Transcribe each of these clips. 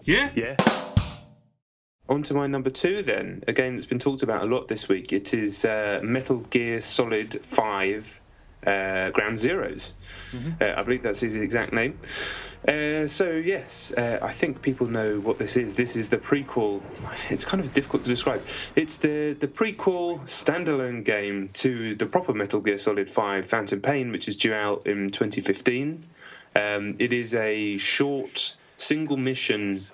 Yeah. Yeah. On to my number 2 then, a game that's been talked about a lot this week. It is Metal Gear Solid 5 Ground Zeroes. I believe that's his exact name. So yes, I think people know what this is. This is the prequel. It's kind of difficult to describe. It's the prequel standalone game to the proper Metal Gear Solid 5 Phantom Pain, which is due out in 2015. It is a short single mission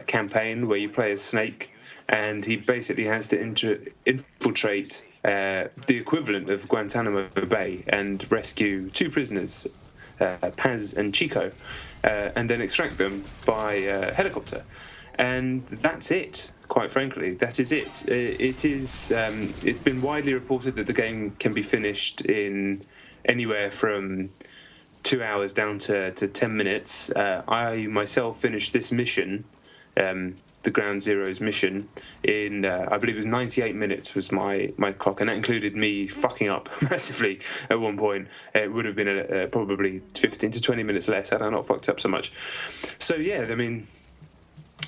campaign where you play as Snake, and he basically has to infiltrate the equivalent of Guantanamo Bay and rescue 2 prisoners, Paz and Chico, and then extract them by helicopter. And that's it. Quite frankly, that is it. It's been widely reported that the game can be finished in anywhere from 2 hours down to 10 minutes. I myself finished this mission, the Ground Zeroes mission, in I believe it was 98 minutes was my clock, and that included me fucking up massively at one point. It would have been probably 15 to 20 minutes less had I not fucked up so much. So yeah, I mean,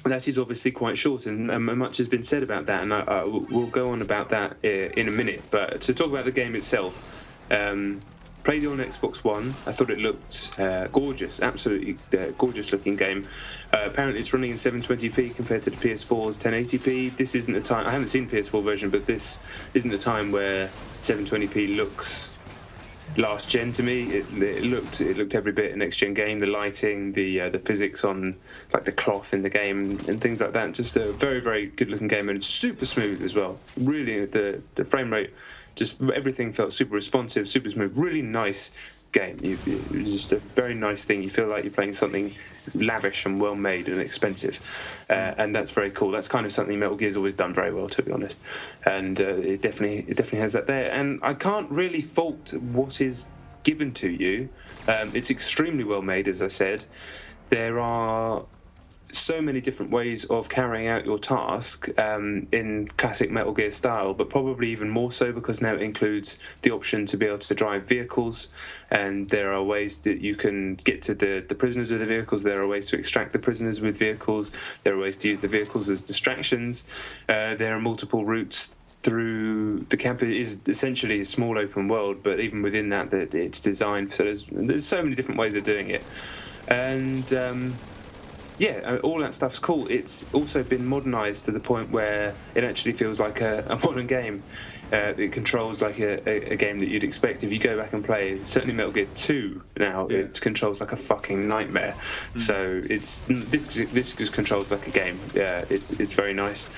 that is obviously quite short, and much has been said about that, and we'll go on about that in a minute. But to talk about the game itself, played it on Xbox One. I thought it looked gorgeous, absolutely gorgeous looking game. Apparently it's running in 720p compared to the PS4's 1080p. This isn't the time, I haven't seen the PS4 version, but this isn't the time where 720p looks last gen to me. It looked every bit a next gen game. The lighting, the physics on like the cloth in the game and things like that. Just a very, very good looking game, and it's super smooth as well. Really, the frame rate, just everything felt super responsive, super smooth. Really nice game. It was just a very nice thing. You feel like you're playing something lavish and well made and expensive, and that's very cool. That's kind of something Metal Gear's always done very well, to be honest, and it definitely has that there. And I can't really fault what is given to you. It's extremely well made, as I said. There are so many different ways of carrying out your task in classic Metal Gear style, but probably even more so because now it includes the option to be able to drive vehicles, and there are ways that you can get to the prisoners with the vehicles. There are ways to extract the prisoners with vehicles. There are ways to use the vehicles as distractions. There are multiple routes through the camp. It is essentially a small open world, but even within that, it's designed so there's so many different ways of doing it, and yeah, all that stuff's cool. It's also been modernised to the point where it actually feels like a modern game. It controls like a game that you'd expect if you go back and play. Certainly Metal Gear 2 now, yeah. It controls like a fucking nightmare. So this just controls like a game. Yeah, it's very nice.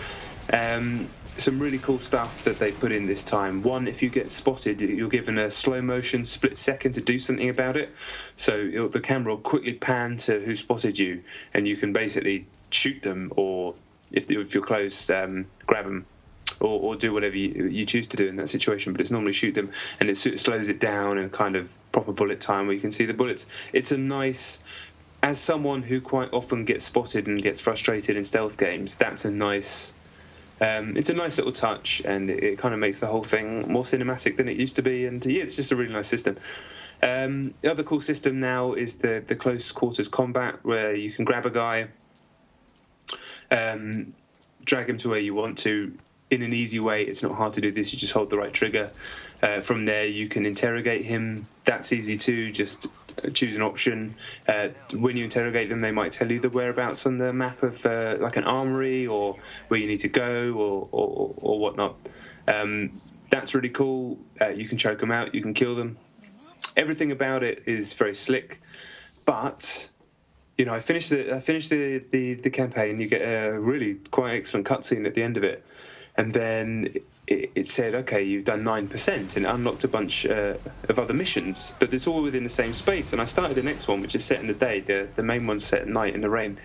Some really cool stuff that they put in this time. One, if you get spotted, you're given a slow motion split second to do something about it. So the camera will quickly pan to who spotted you, and you can basically shoot them, or if you're close, grab them, or do whatever you choose to do in that situation. But it's normally shoot them, and it slows it down and kind of proper bullet time where you can see the bullets. It's a nice, as someone who quite often gets spotted and gets frustrated in stealth games, that's a nice. It's a nice little touch, and it kind of makes the whole thing more cinematic than it used to be, and yeah, it's just a really nice system. The other cool system now is the close quarters combat, where you can grab a guy, drag him to where you want to in an easy way. It's not hard to do this, you just hold the right trigger. From there you can interrogate him. That's easy too, just choose an option. When you interrogate them, they might tell you the whereabouts on the map of like an armory, or where you need to go, or whatnot. That's really cool. You can choke them out, you can kill them. Everything about it is very slick, but you know, I finished the campaign. You get a really quite excellent cutscene at the end of it, and then it said, okay, you've done 9%, and it unlocked a bunch of other missions, but it's all within the same space. And I started the next one, which is set in the day. The main one's set at night in the rain.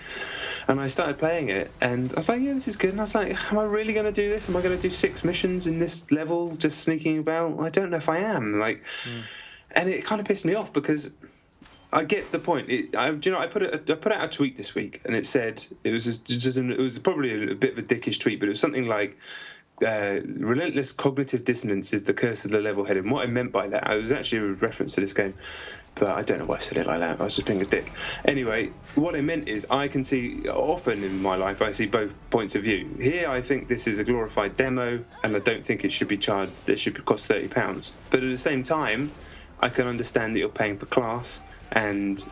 And I started playing it, and I was like, yeah, this is good. And I was like, am I really going to do this? Am I going to do 6 missions in this level, just sneaking about? I don't know if I am. And it kind of pissed me off, because I get the point. I put out a tweet this week, and it said it was probably a bit of a dickish tweet, but it was something like relentless cognitive dissonance is the curse of the level-headed. And what I meant by that, I was actually a reference to this game, but I don't know why I said it like that. I was just being a dick. Anyway, what I meant is I can see, often in my life, I see both points of view. Here, I think this is a glorified demo, and I don't think it should be charged, it should cost £30. But at the same time, I can understand that you're paying for class, and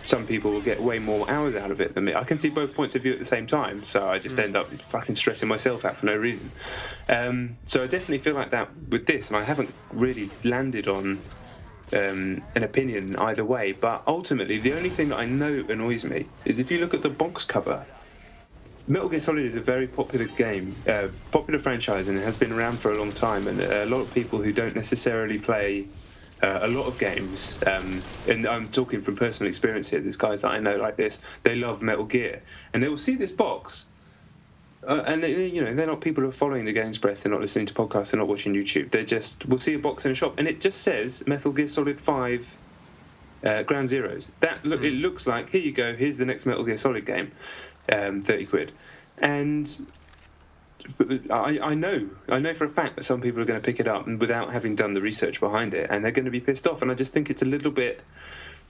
some people will get way more hours out of it than me. I can see both points of view at the same time, so I just end up fucking stressing myself out for no reason. So I definitely feel like that with this, and I haven't really landed on an opinion either way, but ultimately the only thing that I know annoys me is if you look at the box cover. Metal Gear Solid is a very popular game, popular franchise, and it has been around for a long time, and a lot of people who don't necessarily play a lot of games, and I'm talking from personal experience here, there's guys that I know like this, they love Metal Gear, and they will see this box, and they're not people who are following the Games Press, they're not listening to podcasts, they're not watching YouTube, they just will see a box in a shop, and it just says Metal Gear Solid 5 Ground Zeroes. It looks like, here you go, here's the next Metal Gear Solid game, 30 quid, and I know for a fact that some people are going to pick it up and without having done the research behind it, and they're going to be pissed off, and I just think it's a little bit,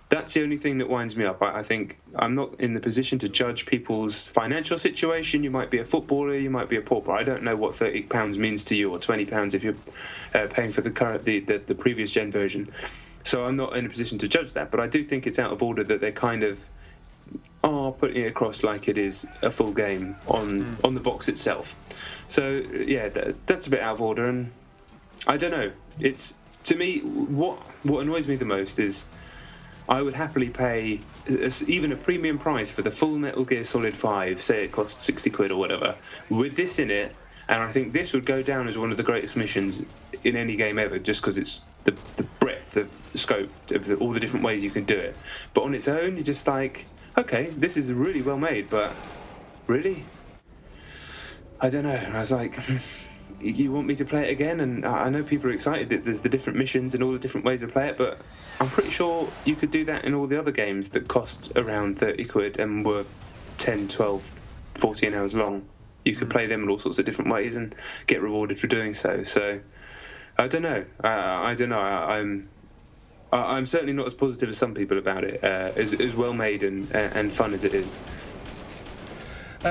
that's the only thing that winds me up. I think I'm not in the position to judge people's financial situation. You might be a footballer, you might be a pauper. I don't know what £30 means to you, or £20 if you're paying for the previous gen version, so I'm not in a position to judge that, but I do think it's out of order that they're kind of putting it across like it is a full game on the box itself. So yeah, that's a bit out of order, and I don't know. It's, to me, what annoys me the most is I would happily pay even a premium price for the full Metal Gear Solid 5, say it costs 60 quid or whatever, with this in it, and I think this would go down as one of the greatest missions in any game ever, just because it's the breadth of scope of all the different ways you can do it. But on its own, you're just like, okay, this is really well made, but really? I don't know. I was like, you want me to play it again? And I know people are excited that there's the different missions and all the different ways to play it, but I'm pretty sure you could do that in all the other games that cost around 30 quid and were 10, 12, 14 hours long. You could play them in all sorts of different ways and get rewarded for doing so. So, I don't know. I'm certainly not as positive as some people about it, as well made and fun as it is.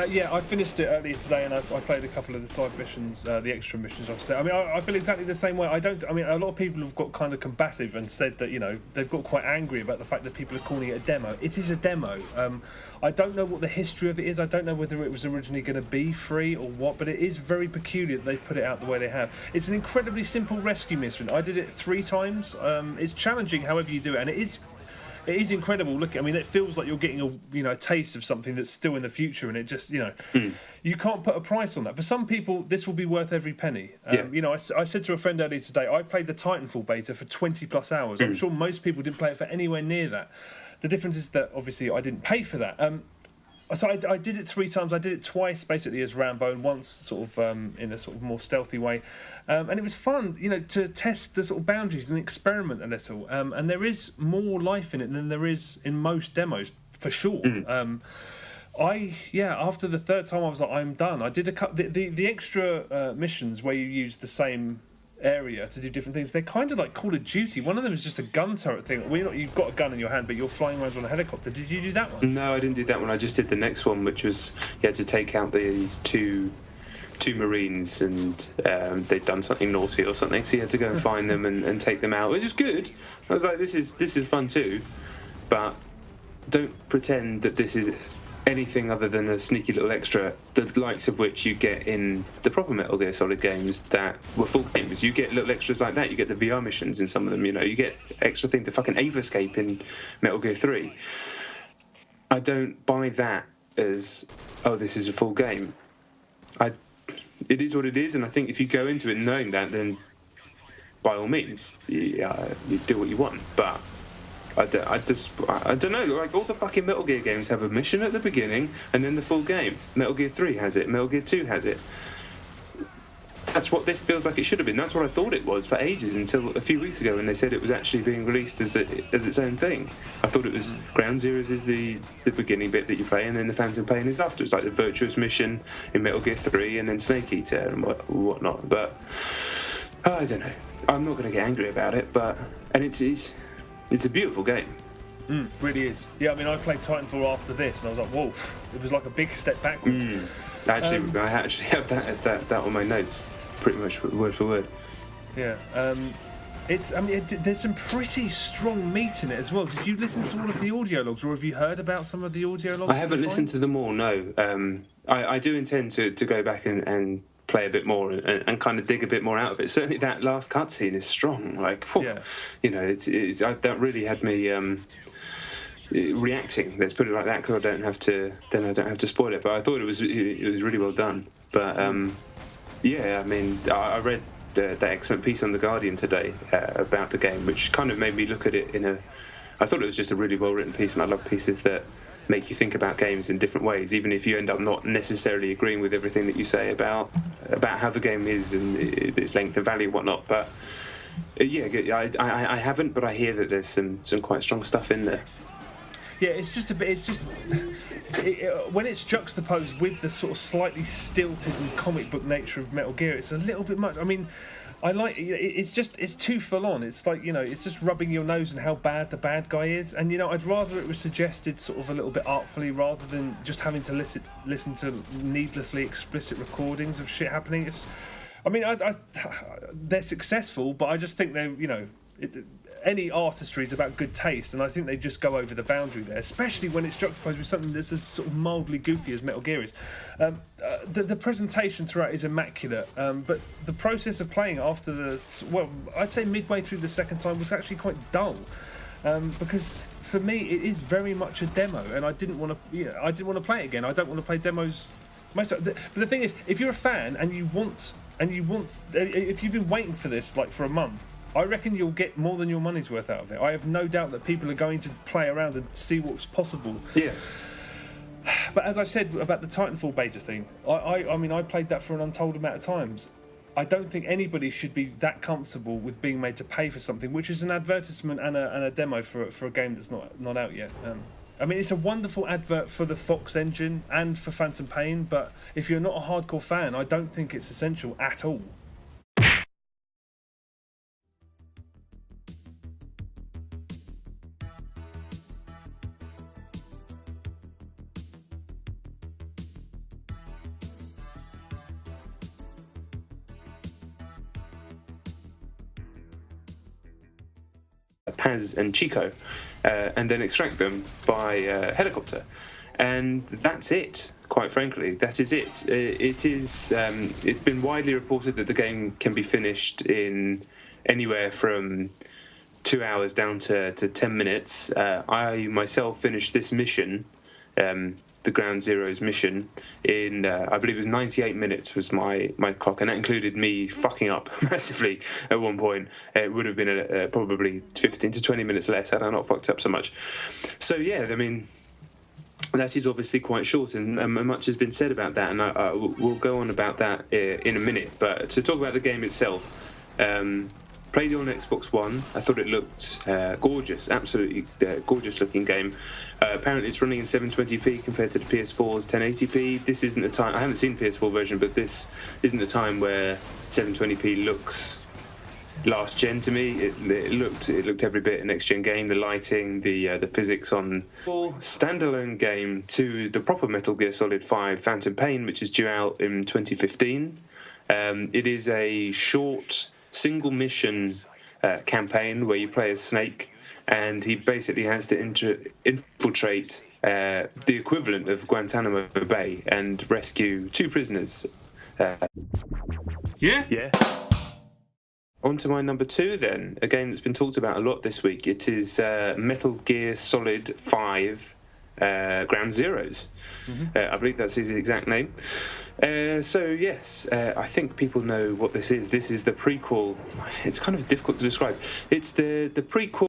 Yeah, I finished it earlier today, and I played a couple of the side missions, the extra missions. I mean, I feel exactly the same way. A lot of people have got kind of combative and said that, they've got quite angry about the fact that people are calling it a demo. It is a demo. I don't know what the history of it is. I don't know whether it was originally going to be free or what, but it is very peculiar that they've put it out the way they have. It's an incredibly simple rescue mission. I did it 3 times. It's challenging however you do it, and it is incredible. Look, it feels like you're getting a taste of something that's still in the future, and it just, you can't put a price on that. For some people, this will be worth every penny. I said to a friend earlier today, I played the Titanfall beta for 20 plus hours. I'm sure most people didn't play it for anywhere near that. The difference is that obviously I didn't pay for that. So I did it 3 times. I did it twice, basically as Rambo, and once sort of in a sort of more stealthy way. And it was fun, to test the sort of boundaries and experiment a little. And there is more life in it than there is in most demos, for sure. After the 3rd time, I was like, I'm done. I did the extra missions where you use the same area to do different things. They're kind of like Call of Duty. One of them is just a gun turret thing. Well, you've got a gun in your hand, but you're flying around on a helicopter. Did you do that one? No, I didn't do that one. I just did the next one, which was you had to take out these two Marines, and they'd done something naughty or something, so you had to go and find them and take them out, which is good. I was like, this is fun too, but don't pretend that this is anything other than a sneaky little extra, the likes of which you get in the proper Metal Gear Solid games that were full games. You get little extras like that. You get the VR missions in some of them, you get extra things, the fucking Ape Escape in Metal Gear 3. I don't buy that as, this is a full game. It is what it is, and I think if you go into it knowing that, then by all means, you do what you want, but I don't know, like all the fucking Metal Gear games have a mission at the beginning and then the full game. Metal Gear 3 has it, Metal Gear 2 has it. that's what this feels like it should have been. That's what I thought it was for ages, until a few weeks ago when they said it was actually being released as its own thing. I thought it was Ground Zeroes is the beginning bit that you play, and then the Phantom Pain is after. It's like the Virtuous Mission in Metal Gear 3, and then Snake Eater and whatnot. But I don't know. I'm not going to get angry about it, and it's a beautiful game. Really is. Yeah, I mean, I played Titanfall after this, and I was like, whoa, it was like a big step backwards. I actually have that on my notes, pretty much word for word. Yeah. There's some pretty strong meat in it as well. Did you listen to all of the audio logs, or have you heard about some of the audio logs? I haven't listened to them all, no. I do intend to go back and play a bit more and kind of dig a bit more out of it. Certainly that last cutscene is strong. Like, yeah. You know, that really had me reacting. Let's put it like that, because I don't have to spoil it. But I thought it was really well done. But yeah, I mean, I read that excellent piece on The Guardian today about the game, which kind of made me look at it I thought it was just a really well written piece, and I love pieces that make you think about games in different ways, even if you end up not necessarily agreeing with everything that you say about how the game is and its length and value and whatnot. But yeah, I haven't, but I hear that there's some quite strong stuff in there. Yeah, it's just when it's juxtaposed with the sort of slightly stilted and comic book nature of Metal Gear, it's a little bit much. I mean, it's too full on. It's like, you know, it's just rubbing your nose in how bad the bad guy is. And, you know, I'd rather it was suggested sort of a little bit artfully, rather than just having to listen to needlessly explicit recordings of shit happening. They're successful, but I just think they're, you know, any artistry is about good taste, and I think they just go over the boundary there, especially when it's juxtaposed with something that's as sort of mildly goofy as Metal Gear is. The presentation throughout is immaculate, but the process of playing after I'd say midway through the second time was actually quite dull, because for me it is very much a demo, and I didn't want to play it again. I don't want to play demos. But the thing is, if you're a fan and you want, if you've been waiting for this like for a month, I reckon you'll get more than your money's worth out of it. I have no doubt that people are going to play around and see what's possible. Yeah. But as I said about the Titanfall beta thing, I played that for an untold amount of times. I don't think anybody should be that comfortable with being made to pay for something, which is an advertisement and a demo for a game that's not out yet. I mean, it's a wonderful advert for the Fox engine and for Phantom Pain, but if you're not a hardcore fan, I don't think it's essential at all. Paz and Chico, and then extract them by helicopter, and that's it. Quite frankly, that is it. It's been widely reported that the game can be finished in anywhere from 2 hours down to 10 minutes. I myself finished this mission, the Ground Zeroes mission, in I believe it was 98 minutes was my clock, and that included me fucking up massively at one point. It would have been probably 15 to 20 minutes less had I not fucked up so much. So yeah, I mean, that is obviously quite short, and much has been said about that, and we'll go on about that in a minute. But to talk about the game itself, played it on Xbox One. I thought it looked gorgeous, absolutely gorgeous looking game. Apparently it's running in 720p compared to the PS4's 1080p. This isn't the time, I haven't seen the PS4 version, but this isn't the time where 720p looks last gen to me. It looked every bit a next gen game. The lighting, the physics on standalone game to the proper Metal Gear Solid 5 Phantom Pain, which is due out in 2015. It is a short single mission campaign where you play as Snake, and he basically has to infiltrate the equivalent of Guantanamo Bay and rescue two prisoners. Yeah. On to my number two then, a game that's been talked about a lot this week. It is Metal Gear Solid 5 Ground Zeroes. Mm-hmm. I believe that's his exact name. So yes, I think people know what this is. This is the prequel. It's kind of difficult to describe. It's the prequel